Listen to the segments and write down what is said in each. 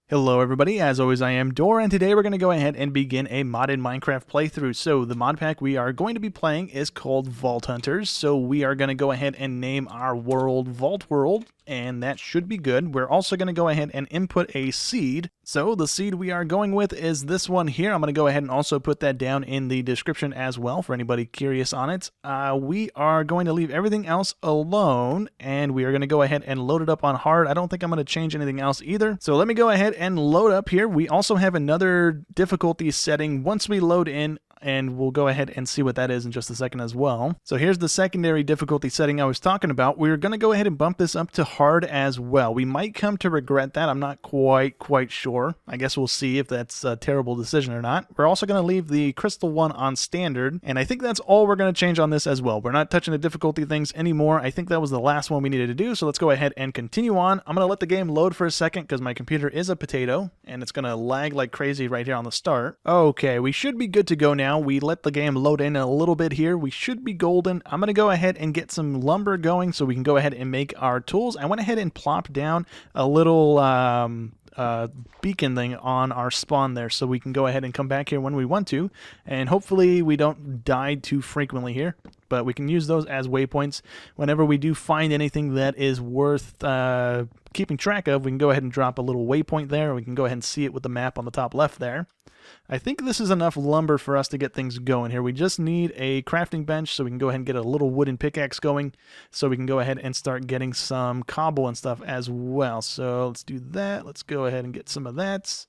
Hello everybody, as always I am Dor, and today we're going to go ahead and begin a modded Minecraft playthrough. So the mod pack we are going to be playing is called Vault Hunters, so we are going to go ahead and name our world Vault World, and that should be good. We're also going to go ahead and input a seed. So the seed we are going with is this one here. I'm going to go ahead and also put that down in the description as well for anybody curious on it. We are going to leave everything else alone, and we are going to go ahead and load it up on hard. I don't think I'm going to change anything else either. So let me go ahead and load up here. We also have another difficulty setting once we load in, and we'll go ahead and see what that is in just a second as well. So here's the secondary difficulty setting I was talking about. We're going to go ahead and bump this up to hard as well. We might come to regret that. I'm not quite sure. I guess we'll see if that's a terrible decision or not. We're also going to leave the crystal one on standard, and I think that's all we're going to change on this as well. We're not touching the difficulty things anymore. I think that was the last one we needed to do, so let's go ahead and continue on. I'm going to let the game load for a second because my computer is a potato, and it's going to lag like crazy right here on the start. Okay, we should be good to go now. We let the game load in a little bit here. We should be golden. I'm going to go ahead and get some lumber going so we can go ahead and make our tools. I went ahead and plopped down a little beacon thing on our spawn there so we can go ahead and come back here when we want to, and hopefully we don't die too frequently here, but we can use those as waypoints. Whenever we do find anything that is worth keeping track of, we can go ahead and drop a little waypoint there. We can go ahead and see it with the map on the top left there. I think this is enough lumber for us to get things going here. We just need a crafting bench so we can go ahead and get a little wooden pickaxe going so we can go ahead and start getting some cobble and stuff as well. So let's do that. Let's go ahead and get some of that.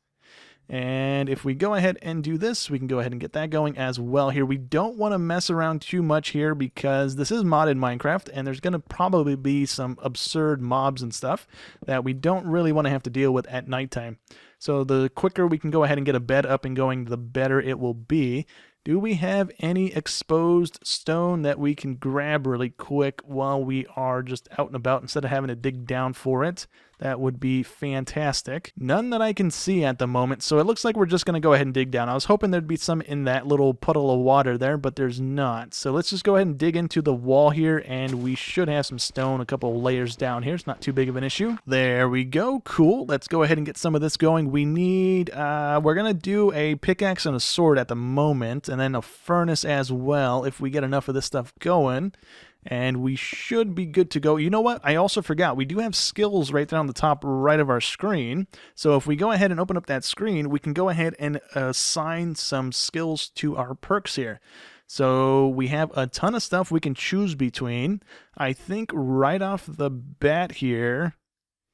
And if we go ahead and do this, we can go ahead and get that going as well here. We don't want to mess around too much here because this is modded Minecraft, and there's going to probably be some absurd mobs and stuff that we don't really want to have to deal with at nighttime. So the quicker we can go ahead and get a bed up and going, the better it will be. Do we have any exposed stone that we can grab really quick while we are just out and about instead of having to dig down for it? That would be fantastic. None that I can see at the moment, so it looks like we're just going to go ahead and dig down. I was hoping there'd be some in that little puddle of water there, but there's not. So let's just go ahead and dig into the wall here, and we should have some stone a couple layers down here. It's not too big of an issue. There we go. Cool. Let's go ahead and get some of this going. We need, we're going to do a pickaxe and a sword at the moment, and then a furnace as well if we get enough of this stuff going. And we should be good to go. You know what? I also forgot. We do have skills right there on the top right of our screen. So if we go ahead and open up that screen, we can go ahead and assign some skills to our perks here. So we have a ton of stuff we can choose between. I think right off the bat here,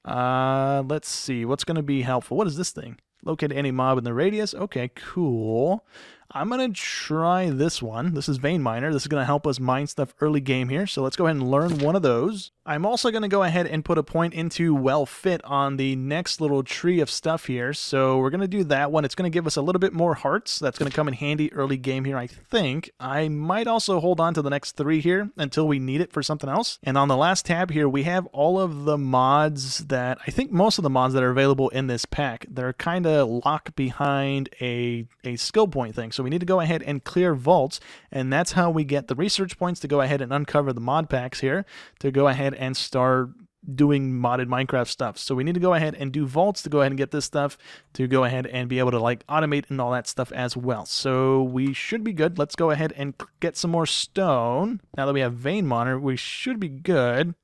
let's see. What's going to be helpful? What is this thing? Locate any mob in the radius. Okay, cool. I'm going to try this one. This is Vein Miner. This is going to help us mine stuff early game here. So let's go ahead and learn one of those. I'm also going to go ahead and put a point into well fit on the next little tree of stuff here. So we're going to do that one. It's going to give us a little bit more hearts. That's going to come in handy early game here, I think. I might also hold on to the next 3 here until we need it for something else. And on the last tab here, we have all of the mods that, I think most of the mods that are available in this pack. They're kind of locked behind a skill point thing. So we need to go ahead and clear vaults, and that's how we get the research points to go ahead and uncover the mod packs here to go ahead and start doing modded Minecraft stuff. So we need to go ahead and do vaults to go ahead and get this stuff to go ahead and be able to like automate and all that stuff as well. So we should be good. Let's go ahead and get some more stone. Now that we have Vein Miner, we should be good.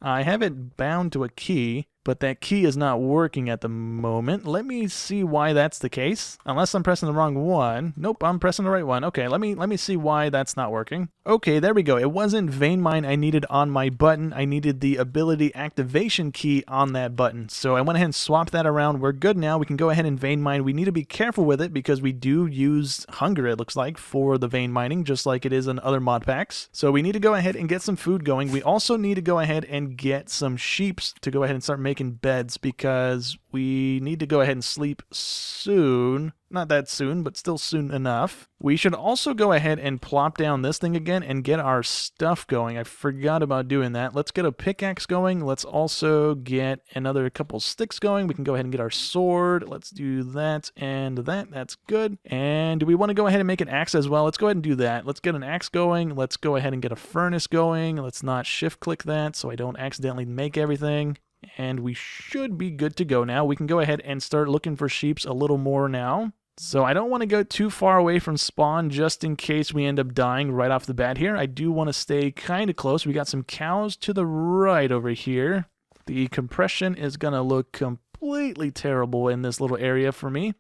I have it bound to a key, but that key is not working at the moment. Let me see why that's the case. Unless I'm pressing the wrong one. Nope, I'm pressing the right one. Okay, let me see why that's not working. Okay, there we go. It wasn't Vein Mine I needed on my button. I needed the ability activation key on that button. So I went ahead and swapped that around. We're good now. We can go ahead and Vein Mine. We need to be careful with it because we do use hunger, it looks like, for the vein mining, just like it is in other mod packs. So we need to go ahead and get some food going. We also need to go ahead and get some sheeps to go ahead and start making beds because we need to go ahead and sleep soon. Not that soon, but still soon enough. We should also go ahead and plop down this thing again and get our stuff going. I forgot about doing that. Let's get a pickaxe going. Let's also get another couple sticks going. We can go ahead and get our sword. Let's do that and that. That's good. And do we want to go ahead and make an axe as well? Let's go ahead and do that. Let's get an axe going. Let's go ahead and get a furnace going. Let's not shift click that so I don't accidentally make everything. and we should be good to go now. We can go ahead and start looking for sheeps a little more now. So I don't want to go too far away from spawn just in case we end up dying right off the bat here. I do want to stay kind of close. We got some cows to the right over here. The compression is going to look completely terrible in this little area for me.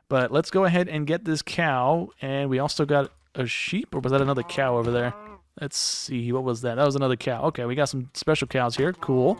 But let's go ahead and get this cow. And we also got a sheep, or was that another cow over there? Let's see, what was that? That was another cow. Okay, we got some special cows here. Cool.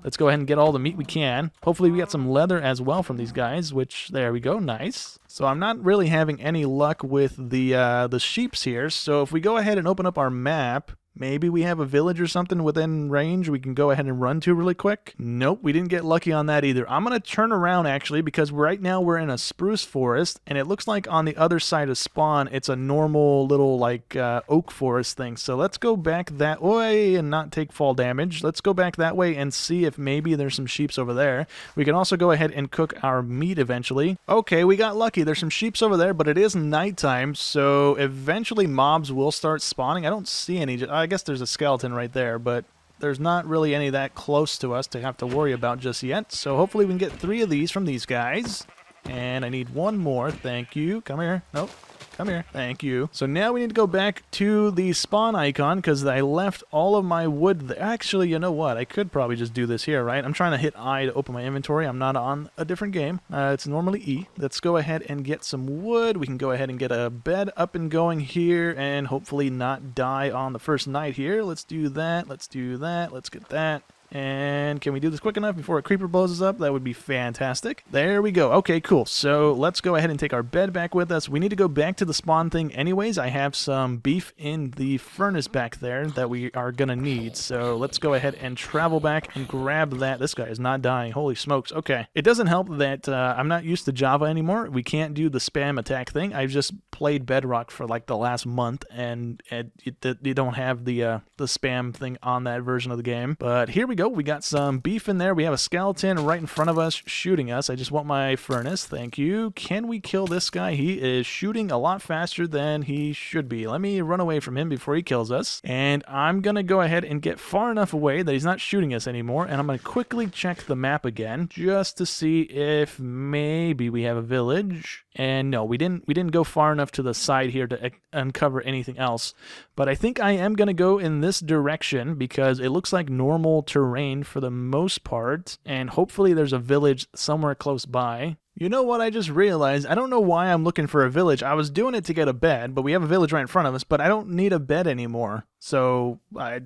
Let's go ahead and get all the meat we can. Hopefully we got some leather as well from these guys, which, there we go, nice. So I'm not really having any luck with the sheeps here. So if we go ahead and open up our map, maybe we have a village or something within range we can go ahead and run to really quick. Nope, we didn't get lucky on that either. I'm going to turn around actually because right now we're in a spruce forest and it looks like on the other side of spawn it's a normal little like oak forest thing. So let's go back that way and not take fall damage. Let's go back that way and see if maybe there's some sheeps over there. We can also go ahead and cook our meat eventually. Okay, we got lucky. There's some sheeps over there, but it is nighttime, so eventually mobs will start spawning. I don't see any. I guess there's a skeleton right there, but there's not really any that close to us to have to worry about just yet. So hopefully we can get 3 of these from these guys. And I need 1 more. Thank you. Come here. Nope. Come here. Thank you. So now we need to go back to the spawn icon because I left all of my wood there. Actually, you know what? I could probably just do this here, right? I'm trying to hit I to open my inventory. I'm not on a different game. It's normally E. Let's go ahead and get some wood. We can go ahead and get a bed up and going here and hopefully not die on the first night here. Let's do that. Let's do that. Let's get that. And can we do this quick enough before a creeper blows us up? That would be fantastic. There we go. Okay, cool. So let's go ahead and take our bed back with us. We need to go back to the spawn thing anyways. I have some beef in the furnace back there that we are going to need. So let's go ahead and travel back and grab that. This guy is not dying. Holy smokes. Okay. It doesn't help that I'm not used to Java anymore. We can't do the spam attack thing. I've just played Bedrock for like the last month and you don't have the spam thing on that version of the game. But here we go. We got some beef in there. We have a skeleton right in front of us shooting us. I just want my furnace. Thank you. Can we kill this guy? He is shooting a lot faster than he should be. Let me run away from him before he kills us. And I'm going to go ahead and get far enough away that he's not shooting us anymore. And I'm going to quickly check the map again just to see if maybe we have a village. And no, we didn't go far enough to the side here to uncover anything else. But I think I am going to go in this direction because it looks like normal terrain for the most part. And hopefully there's a village somewhere close by. You know what I just realized? I don't know why I'm looking for a village. I was doing it to get a bed, but we have a village right in front of us, but I don't need a bed anymore. So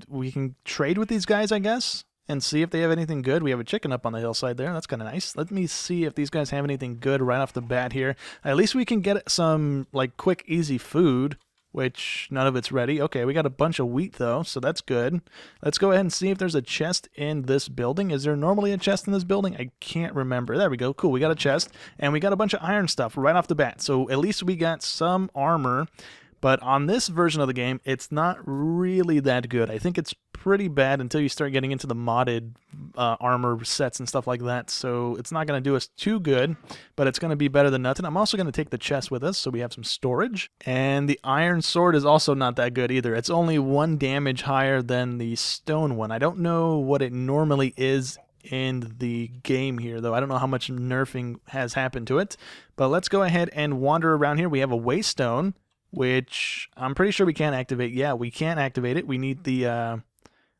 we can trade with these guys, I guess, and see if they have anything good. We have a chicken up on the hillside there. That's kind of nice. Let me see if these guys have anything good right off the bat here. At least we can get some like quick, easy food, which none of it's ready. Okay, we got a bunch of wheat though, so that's good. Let's go ahead and see if there's a chest in this building. Is there normally a chest in this building? I can't remember. There we go. Cool, we got a chest, and we got a bunch of iron stuff right off the bat. So at least we got some armor. But on this version of the game, it's not really that good. I think it's pretty bad until you start getting into the modded armor sets and stuff like that. So it's not going to do us too good, but it's going to be better than nothing. I'm also going to take the chest with us so we have some storage. And the iron sword is also not that good either. It's only 1 damage higher than the stone one. I don't know what it normally is in the game here, though. I don't know how much nerfing has happened to it. But let's go ahead and wander around here. We have a waystone, which I'm pretty sure we can't activate. Yeah, we can't activate it. We need the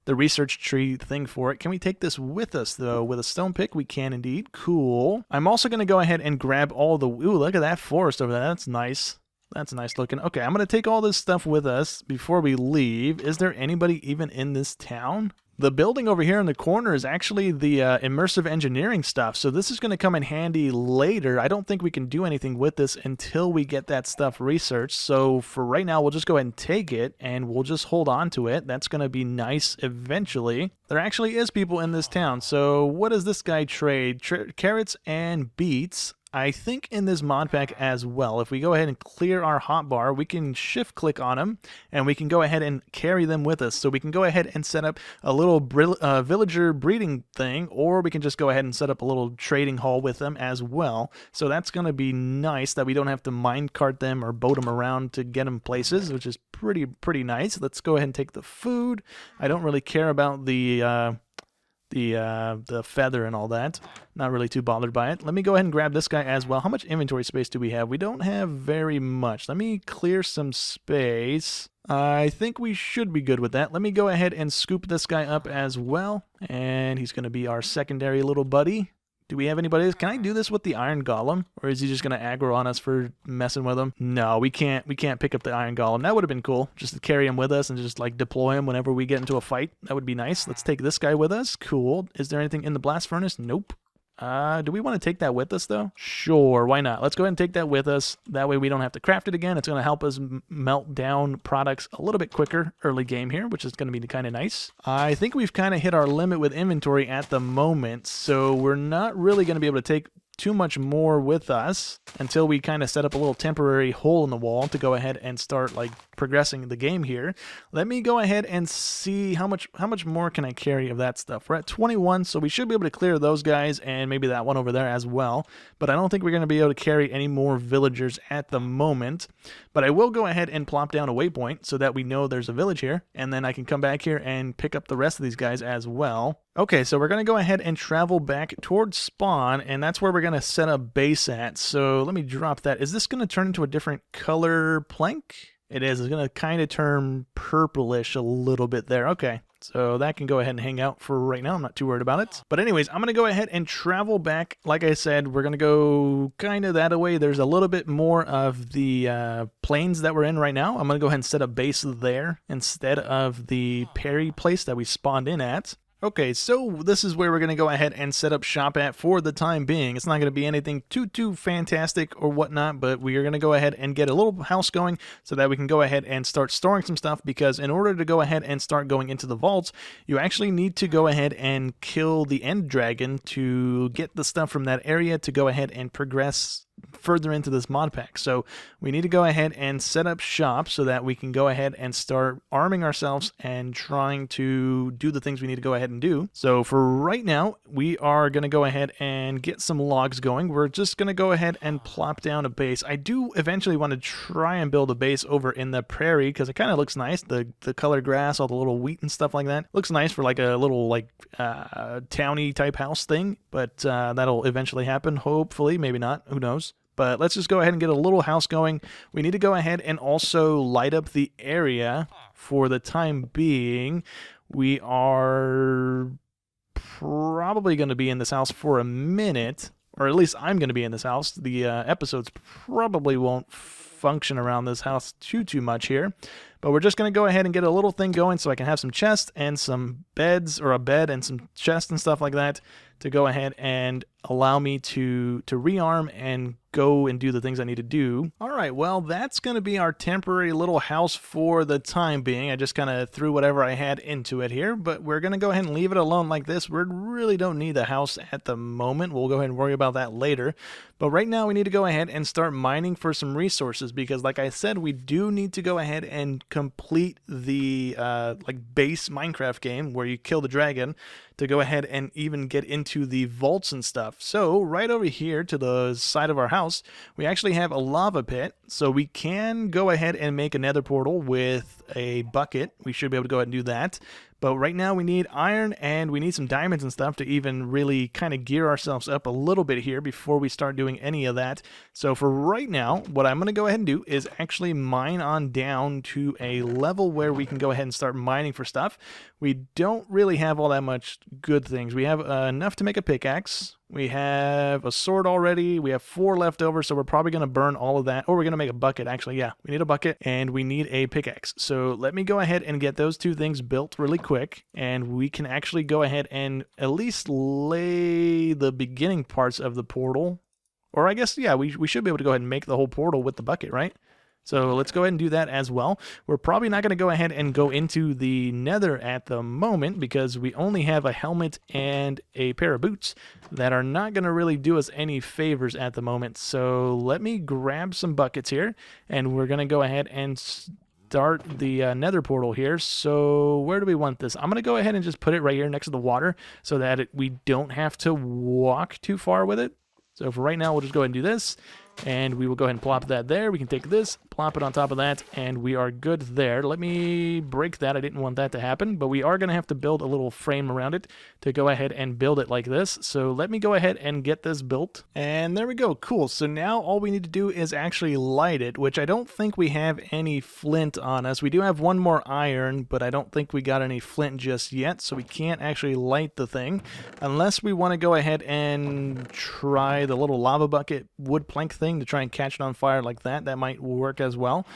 research tree thing for it. Can we take this with us, though? With a stone pick, we can indeed. Cool. I'm also going to go ahead and grab all the... Ooh, look at that forest over there. That's nice. That's nice looking. Okay, I'm going to take all this stuff with us before we leave. Is there anybody even in this town? The building over here in the corner is actually the immersive engineering stuff, so this is going to come in handy later. I don't think we can do anything with this until we get that stuff researched, so for right now, we'll just go ahead and take it, and we'll just hold on to it. That's going to be nice eventually. There actually is people in this town, so what does this guy trade? Carrots and beets. I think in this mod pack as well, if we go ahead and clear our hotbar, we can shift click on them and we can go ahead and carry them with us. So we can go ahead and set up a little villager breeding thing, or we can just go ahead and set up a little trading hall with them as well. So that's going to be nice that we don't have to minecart them or boat them around to get them places, which is pretty nice. Let's go ahead and take the food. I don't really care about the the feather and all that. Not really too bothered by it. Let me go ahead and grab this guy as well. How much inventory space do we have? We don't have very much. Let me clear some space. I think we should be good with that. Let me go ahead and scoop this guy up as well. And he's going to be our secondary little buddy. Do we have anybody else? Can I do this with the Iron Golem? Or is he just going to aggro on us for messing with him? No, we can't pick up the Iron Golem. That would have been cool. Just to carry him with us and just like deploy him whenever we get into a fight. That would be nice. Let's take this guy with us. Cool. Is there anything in the blast furnace? Nope. Do we want to take that with us, though? Sure, why not? Let's go ahead and take that with us. That way we don't have to craft it again. It's going to help us melt down products a little bit quicker early game here, which is going to be kind of nice. I think we've kind of hit our limit with inventory at the moment, so we're not really going to be able to take too much more with us until we kind of set up a little temporary hole in the wall to go ahead and start like progressing the game here. Let me go ahead and see how much more can I carry of that stuff. We're at 21, so we should be able to clear those guys and maybe that one over there as well. But I don't think we're going to be able to carry any more villagers at the moment. But I will go ahead and plop down a waypoint so that we know there's a village here, and then I can come back here and pick up the rest of these guys as well. Okay, so we're going to go ahead and travel back towards spawn, and that's where we're going to set up base at. So let me drop that. Is this going to turn into a different color plank? It is. It's going to kind of turn purplish a little bit there. Okay, so that can go ahead and hang out for right now. I'm not too worried about it. But anyways, I'm going to go ahead and travel back. Like I said, we're going to go kind of that way. There's a little bit more of the plains that we're in right now. I'm going to go ahead and set up base there instead of the Perry place that we spawned in at. Okay, so this is where we're going to go ahead and set up shop at for the time being. It's not going to be anything too fantastic or whatnot, but we are going to go ahead and get a little house going so that we can go ahead and start storing some stuff, because in order to go ahead and start going into the vaults, you actually need to go ahead and kill the end dragon to get the stuff from that area to go ahead and progress further into this mod pack. So we need to go ahead and set up shop so that we can go ahead and start arming ourselves and trying to do the things we need to go ahead and do. So for right now, we are going to go ahead and get some logs going. We're just going to go ahead and plop down a base. I do eventually want to try and build a base over in the prairie because it kind of looks nice. The colored grass, all the little wheat and stuff like that. Looks nice for like a little like towny type house thing, but that'll eventually happen. Hopefully, maybe not. Who knows? But let's just go ahead and get a little house going. We need to go ahead and also light up the area for the time being. We are probably going to be in this house for a minute, or at least I'm going to be in this house. The episodes probably won't function around this house too much here. But we're just going to go ahead and get a little thing going so I can have some chests and some beds, or a bed and some chests and stuff like that, to go ahead and allow me to rearm and go and do the things I need to do. All right, well, that's going to be our temporary little house for the time being. I just kind of threw whatever I had into it here, but we're going to go ahead and leave it alone like this. We really don't need the house at the moment. We'll go ahead and worry about that later. But right now we need to go ahead and start mining for some resources because, like I said, we do need to go ahead and complete the like base Minecraft game where you kill the dragon to go ahead and even get into the vaults and stuff. So right over here to the side of our house, we actually have a lava pit, so we can go ahead and make a nether portal with a bucket. We should be able to go ahead and do that. But right now we need iron and we need some diamonds and stuff to even really kind of gear ourselves up a little bit here before we start doing any of that. So for right now, what I'm going to go ahead and do is actually mine on down to a level where we can go ahead and start mining for stuff. We don't really have all that much good things. We have enough to make a pickaxe. We have a sword already. We have 4 left over, so we're probably going to burn all of that. Or we're going to make a bucket, actually. Yeah, we need a bucket, and we need a pickaxe. So let me go ahead and get those 2 things built really quick, and we can actually go ahead and at least lay the beginning parts of the portal. Or I guess, yeah, we should be able to go ahead and make the whole portal with the bucket, right? So let's go ahead and do that as well. We're probably not going to go ahead and go into the nether at the moment because we only have a helmet and a pair of boots that are not going to really do us any favors at the moment. So let me grab some buckets here, and we're going to go ahead and start the nether portal here. So where do we want this? I'm going to go ahead and just put it right here next to the water so that we don't have to walk too far with it. So for right now, we'll just go ahead and do this. And we will go ahead and plop that there. We can take this, plop it on top of that, and we are good there. Let me break that. I didn't want that to happen, but we are going to have to build a little frame around it to go ahead and build it like this. So let me go ahead and get this built. And there we go. Cool. So now all we need to do is actually light it, which I don't think we have any flint on us. We do have one more iron, but I don't think we got any flint just yet, so we can't actually light the thing unless we want to go ahead and try the little lava bucket wood plank thing to try and catch it on fire like that. That might work as well.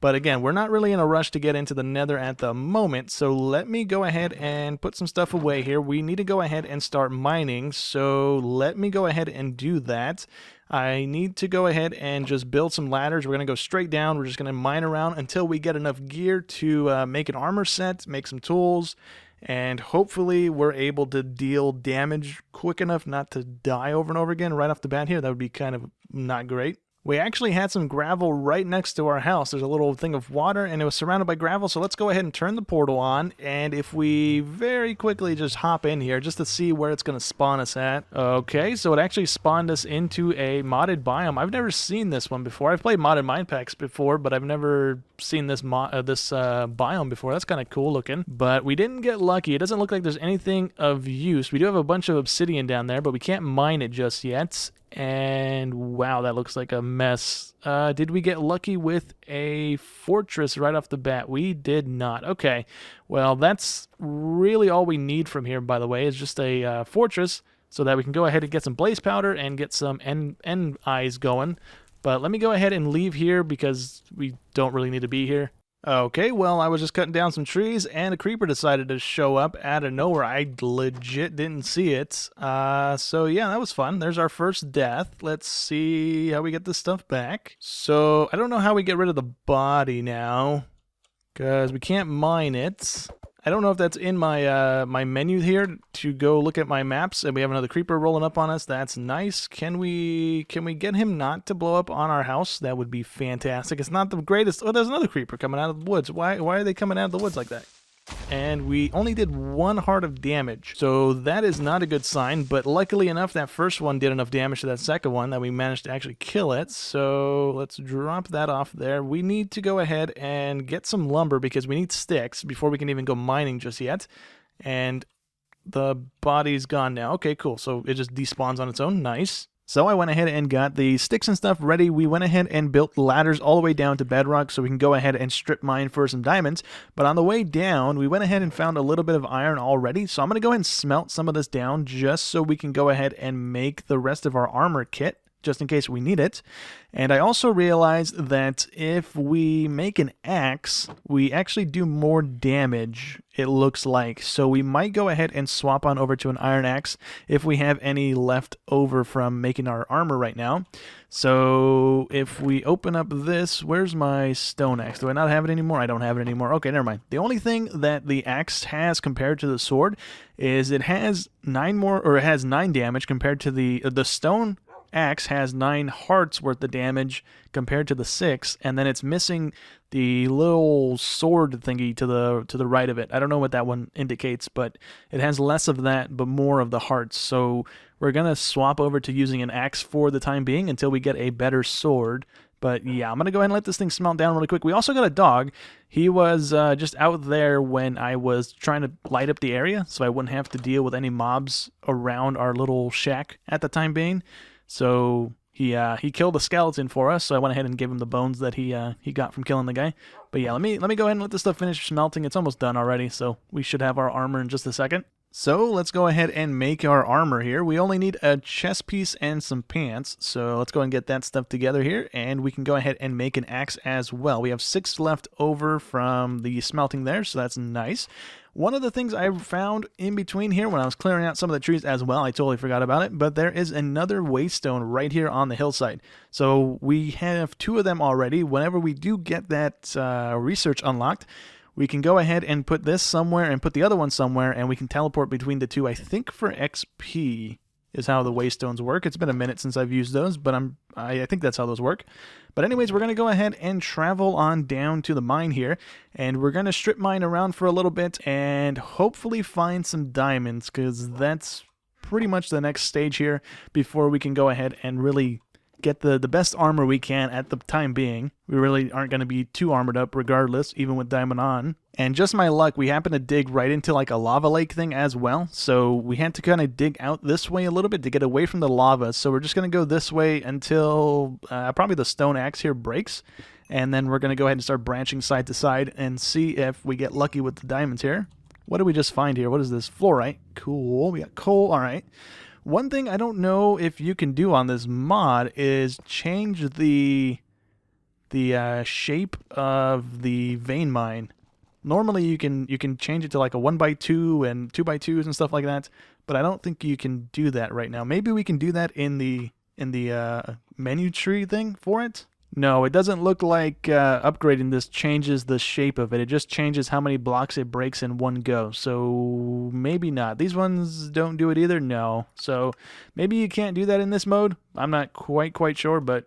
But again, we're not really in a rush to get into the nether at the moment, so let me go ahead and put some stuff away here. We need to go ahead and start mining, so let me go ahead and do that. I need to go ahead and just build some ladders. We're going to go straight down. We're just going to mine around until we get enough gear to make an armor set, make some tools, and hopefully we're able to deal damage quick enough not to die over and over again right off the bat here. That would be kind of not great. We actually had some gravel right next to our house. There's a little thing of water, and it was surrounded by gravel, so let's go ahead and turn the portal on, and if we very quickly just hop in here just to see where it's going to spawn us at. Okay, so it actually spawned us into a modded biome. I've never seen this one before. I've played modded mine packs before, but I've never seen this biome before. That's kind of cool looking, but we didn't get lucky. It doesn't look like there's anything of use. We do have a bunch of obsidian down there, but we can't mine it just yet. And wow, that looks like a mess. Did we get lucky with a fortress right off the bat? We did not. Okay, well, that's really all we need from here, by the way, is just a fortress so that we can go ahead and get some blaze powder and get some end eyes going. But let me go ahead and leave here because we don't really need to be here. Okay, well, I was just cutting down some trees, and a creeper decided to show up out of nowhere. I legit didn't see it. So yeah, that was fun. There's our first death. Let's see how we get this stuff back. So I don't know how we get rid of the body now, because we can't mine it. I don't know if that's in my my menu here to go look at my maps, and we have another creeper rolling up on us. That's nice. Can we get him not to blow up on our house? That would be fantastic. It's not the greatest. Oh, there's another creeper coming out of the woods. Why are they coming out of the woods like that? And we only did 1 heart of damage, so that is not a good sign, but luckily enough that first one did enough damage to that second one that we managed to actually kill it. So let's drop that off there. We need to go ahead and get some lumber because we need sticks before we can even go mining just yet. And the body's gone now. Okay, cool. So it just despawns on its own. Nice. So I went ahead and got the sticks and stuff ready. We went ahead and built ladders all the way down to bedrock so we can go ahead and strip mine for some diamonds. But on the way down, we went ahead and found a little bit of iron already. So I'm going to go ahead and smelt some of this down just so we can go ahead and make the rest of our armor kit, just in case we need it. And I also realized that if we make an axe, we actually do more damage, it looks like. So we might go ahead and swap on over to an iron axe if we have any left over from making our armor right now. So if we open up this, where's my stone axe? Do I not have it anymore? I don't have it anymore. Okay, never mind. The only thing that the axe has compared to the sword is it has 9 damage compared to the stone axe has 9 hearts worth of damage compared to the 6, and then it's missing the little sword thingy to the right of it. I don't know what that one indicates, but it has less of that but more of the hearts. So we're gonna swap over to using an axe for the time being until we get a better sword. But yeah, I'm gonna go ahead and let this thing smelt down really quick. We also got a dog. He was just out there when I was trying to light up the area, so I wouldn't have to deal with any mobs around our little shack at the time being. So he killed a skeleton for us, so I went ahead and gave him the bones that he got from killing the guy. But yeah, let me go ahead and let this stuff finish smelting. It's almost done already, so we should have our armor in just a second. So let's go ahead and make our armor here. We only need a chest piece and some pants, so let's go and get that stuff together here, and we can go ahead and make an axe as well. We have 6 left over from the smelting there, so that's nice. One of the things I found in between here when I was clearing out some of the trees as well, I totally forgot about it, but there is another waystone right here on the hillside. So we have 2 of them already. Whenever we do get that research unlocked, we can go ahead and put this somewhere and put the other one somewhere, and we can teleport between the 2, I think for XP is how the waystones work. It's been a minute since I've used those, but I think that's how those work. But anyways, we're going to go ahead and travel on down to the mine here, and we're going to strip mine around for a little bit and hopefully find some diamonds, because that's pretty much the next stage here before we can go ahead and really get the best armor we can at the time being. We really aren't going to be too armored up regardless, even with diamond on. And just my luck, we happened to dig right into like a lava lake thing as well. So we had to kind of dig out this way a little bit to get away from the lava. So we're just going to go this way until probably the stone axe here breaks. And then we're going to go ahead and start branching side to side and see if we get lucky with the diamonds here. What did we just find here? What is this? Fluorite. Cool. We got coal. All right. One thing I don't know if you can do on this mod is change the shape of the vein mine. Normally you can change it to like a 1x2 and 2x2s and stuff like that, but I don't think you can do that right now. Maybe we can do that in the menu tree thing for it. No, it doesn't look like upgrading this changes the shape of it. It just changes how many blocks it breaks in one go. So maybe not. These ones don't do it either? No. So maybe you can't do that in this mode. I'm not quite sure, but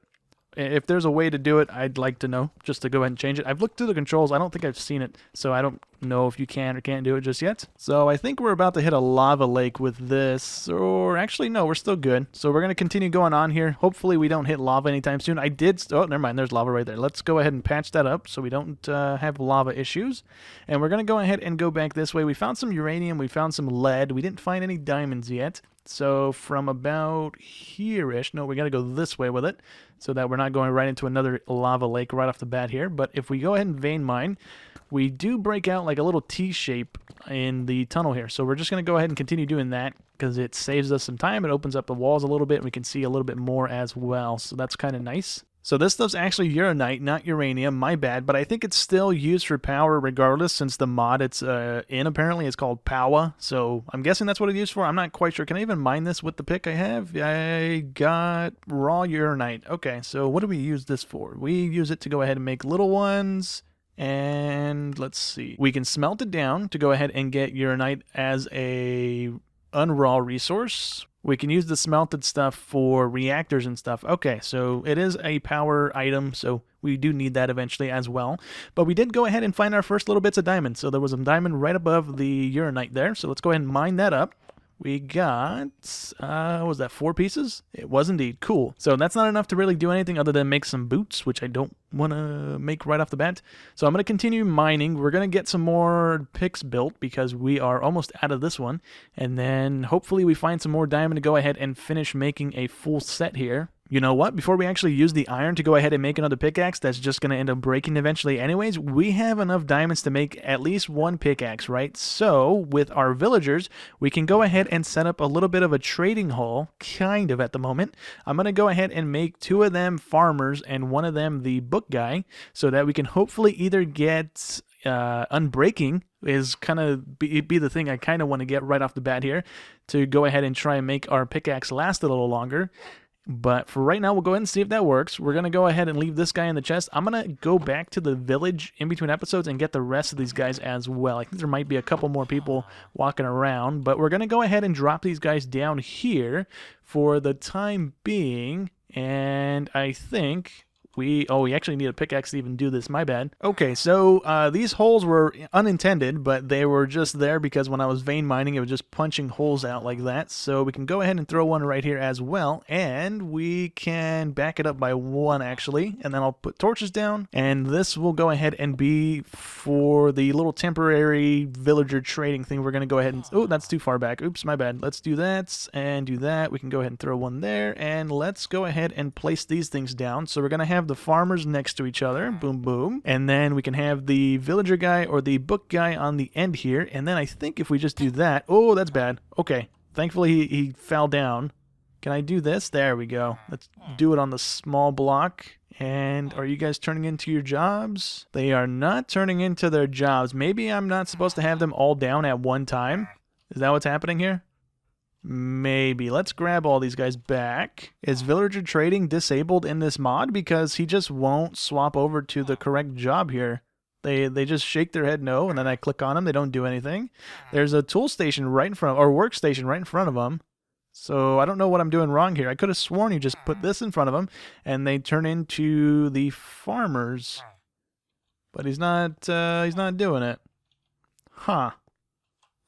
if there's a way to do it, I'd like to know, just to go ahead and change it. I've looked through the controls. I don't think I've seen it, so I don't know if you can or can't do it just yet. So I think we're about to hit a lava lake with this, or actually, no, we're still good. So we're going to continue going on here. Hopefully we don't hit lava anytime soon. Oh, never mind, there's lava right there. Let's go ahead and patch that up so we don't have lava issues. And we're going to go ahead and go back this way. We found some uranium, we found some lead. We didn't find any diamonds yet. So from about here-ish, no, we got to go this way with it so that we're not going right into another lava lake right off the bat here. But if we go ahead and vein mine, we do break out like a little T shape in the tunnel here. So we're just going to go ahead and continue doing that because it saves us some time. It opens up the walls a little bit and we can see a little bit more as well. So that's kind of nice. So this stuff's actually uranite, not uranium, my bad, but I think it's still used for power regardless since the mod it's in apparently is called Power. So I'm guessing that's what it's used for. I'm not quite sure. Can I even mine this with the pick I have? I got raw uranite. Okay, so what do we use this for? We use it to go ahead and make little ones. And let's see. We can smelt it down to go ahead and get uranite as a unraw resource. We can use the smelted stuff for reactors and stuff. Okay, so it is a power item, so we do need that eventually as well. But we did go ahead and find our first little bits of diamond. So there was a diamond right above the uranite there. So let's go ahead and mine that up. We got, what was that, 4 pieces? It was indeed. Cool. So that's not enough to really do anything other than make some boots, which I don't want to make right off the bat. So I'm going to continue mining. We're going to get some more picks built because we are almost out of this one. And then hopefully we find some more diamond to go ahead and finish making a full set here. You know what? Before we actually use the iron to go ahead and make another pickaxe that's just going to end up breaking eventually anyways, we have enough diamonds to make at least one pickaxe, right? So with our villagers, we can go ahead and set up a little bit of a trading hall, kind of at the moment. I'm going to go ahead and make 2 of them farmers and 1 of them the book guy so that we can hopefully either get unbreaking is kind of be the thing I kind of want to get right off the bat here to go ahead and try and make our pickaxe last a little longer. But for right now, we'll go ahead and see if that works. We're going to go ahead and leave this guy in the chest. I'm going to go back to the village in between episodes and get the rest of these guys as well. I think there might be a couple more people walking around, but we're going to go ahead and drop these guys down here for the time being. And I think we actually need a pickaxe to even do this, my bad. Okay, so these holes were unintended, but they were just there because when I was vein mining, it was just punching holes out like that. So we can go ahead and throw one right here as well, and we can back it up by 1 actually, and then I'll put torches down, and this will go ahead and be for the little temporary villager trading thing. We're going to go ahead and, oh, that's too far back. Oops, my bad. Let's do that and do that. We can go ahead and throw one there, and let's go ahead and place these things down. So we're going to have the farmers next to each other, boom boom, and then we can have the villager guy or the book guy on the end here, and then I think if we just do that, oh, that's bad. Okay, thankfully he fell down. Can I do this? There we go. Let's do it on the small block. And are you guys turning into your jobs? They are not turning into their jobs. Maybe I'm not supposed to have them all down at one time. Is that what's happening here? Maybe. Let's grab all these guys back. Is villager trading disabled in this mod? Because he just won't swap over to the correct job here. They just shake their head no, and then I click on them. They don't do anything. There's a tool station right in front, or workstation right in front of them. So I don't know what I'm doing wrong here. I could have sworn you just put this in front of them, and they turn into the farmers. But he's not doing it. Huh.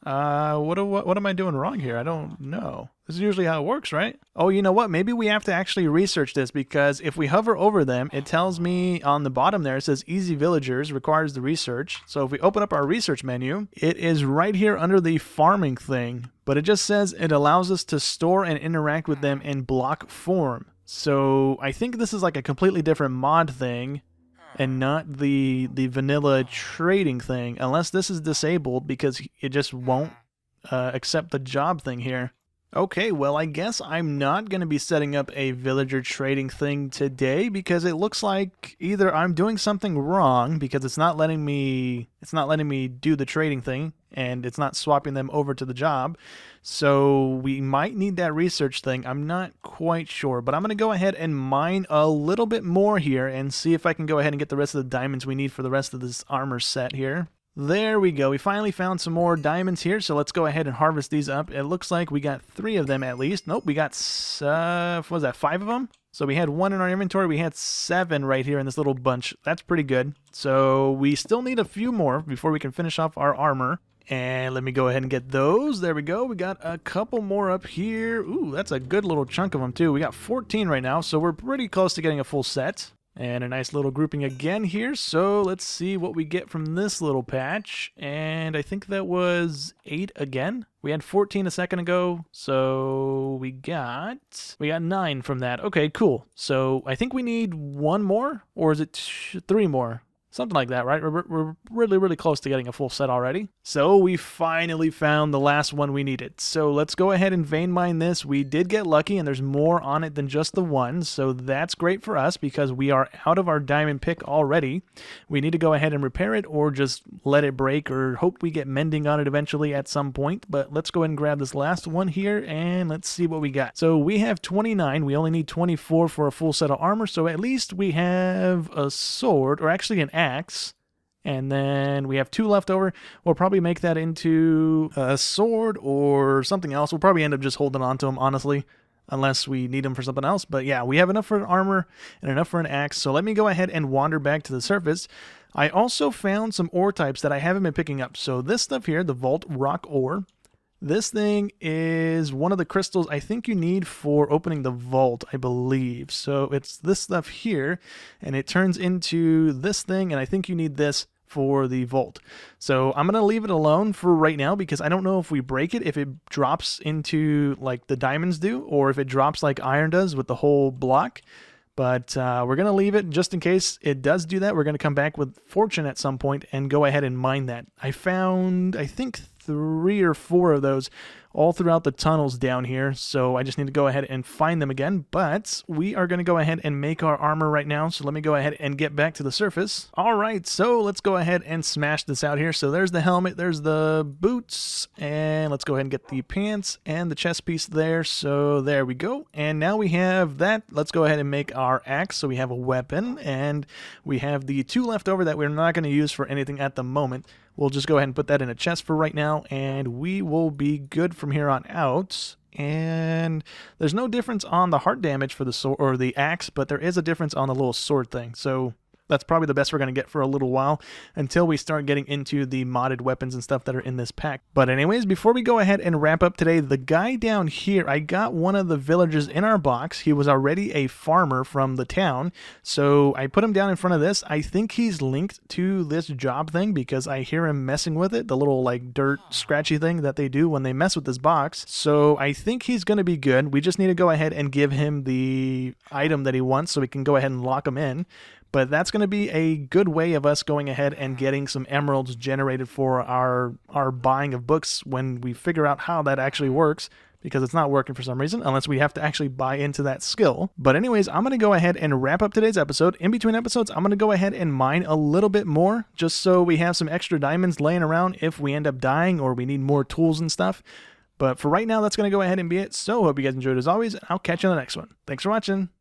What am I doing wrong here? I don't know. This is usually how it works, right? Oh, you know what? Maybe we have to actually research this, because if we hover over them, it tells me on the bottom there, it says Easy Villagers requires the research. So if we open up our research menu, it is right here under the farming thing, but it just says it allows us to store and interact with them in block form. So I think this is like a completely different mod thing, and not the vanilla trading thing, unless this is disabled because it just won't accept the job thing here. Okay, well, I guess I'm not going to be setting up a villager trading thing today, because it looks like either I'm doing something wrong because it's not letting me do the trading thing, and it's not swapping them over to the job. So we might need that research thing. I'm not quite sure, but I'm going to go ahead and mine a little bit more here and see if I can go ahead and get the rest of the diamonds we need for the rest of this armor set here. There we go. We finally found some more diamonds here, so let's go ahead and harvest these up. It looks like we got 3 of them at least. Nope, we got, what was that, 5 of them? So we had 1 in our inventory. We had 7 right here in this little bunch. That's pretty good. So we still need a few more before we can finish off our armor. And let me go ahead and get those. There we go. We got a couple more up here. Ooh, that's a good little chunk of them too. We got 14 right now, so we're pretty close to getting a full set. And a nice little grouping again here. So let's see what we get from this little patch. And I think that was 8 again. We had 14 a second ago. So we got 9 from that. Okay, cool. So I think we need 1 more, or is it 3 more? Something like that, right? We're really, really close to getting a full set already. So we finally found the last one we needed. So let's go ahead and vein mine this. We did get lucky, and there's more on it than just the one. So that's great for us because we are out of our diamond pick already. We need to go ahead and repair it, or just let it break, or hope we get mending on it eventually at some point. But let's go ahead and grab this last one here, and let's see what we got. So we have 29. We only need 24 for a full set of armor. So at least we have a sword, or actually an axe, and then we have 2 left over. We'll probably make that into a sword or something else. We'll probably end up just holding on to them, honestly, unless we need them for something else. But yeah, we have enough for an armor and enough for an axe. So let me go ahead and wander back to the surface. I also found some ore types that I haven't been picking up. So this stuff here, the Vault Rock Ore, this thing is one of the crystals I think you need for opening the vault, I believe. So it's this stuff here, and it turns into this thing, and I think you need this for the vault. So I'm going to leave it alone for right now, because I don't know if we break it, if it drops into like the diamonds do, or if it drops like iron does with the whole block. But we're going to leave it just in case it does do that. We're going to come back with fortune at some point and go ahead and mine that. I found, I think, 3 or 4 of those all throughout the tunnels down here, so I just need to go ahead and find them again. But we are going to go ahead and make our armor right now, so let me go ahead and get back to the surface. Alright, so let's go ahead and smash this out here. So there's the helmet, there's the boots, and let's go ahead and get the pants and the chest piece there. So there we go, and now we have that. Let's go ahead and make our axe, so we have a weapon, and we have the 2 left over that we're not going to use for anything at the moment. We'll just go ahead and put that in a chest for right now, and we will be good from here on out. And there's no difference on the heart damage for the sword or the axe, but there is a difference on the little sword thing. So that's probably the best we're going to get for a little while, until we start getting into the modded weapons and stuff that are in this pack. But anyways, before we go ahead and wrap up today, the guy down here, I got one of the villagers in our box. He was already a farmer from the town, so I put him down in front of this. I think he's linked to this job thing, because I hear him messing with it, the little like dirt scratchy thing that they do when they mess with this box. So I think he's going to be good. We just need to go ahead and give him the item that he wants, so we can go ahead and lock him in. But that's going to be a good way of us going ahead and getting some emeralds generated for our buying of books when we figure out how that actually works, because it's not working for some reason, unless we have to actually buy into that skill. But anyways, I'm going to go ahead and wrap up today's episode. In between episodes, I'm going to go ahead and mine a little bit more, just so we have some extra diamonds laying around if we end up dying or we need more tools and stuff. But for right now, that's going to go ahead and be it. So hope you guys enjoyed as always, and I'll catch you on the next one. Thanks for watching.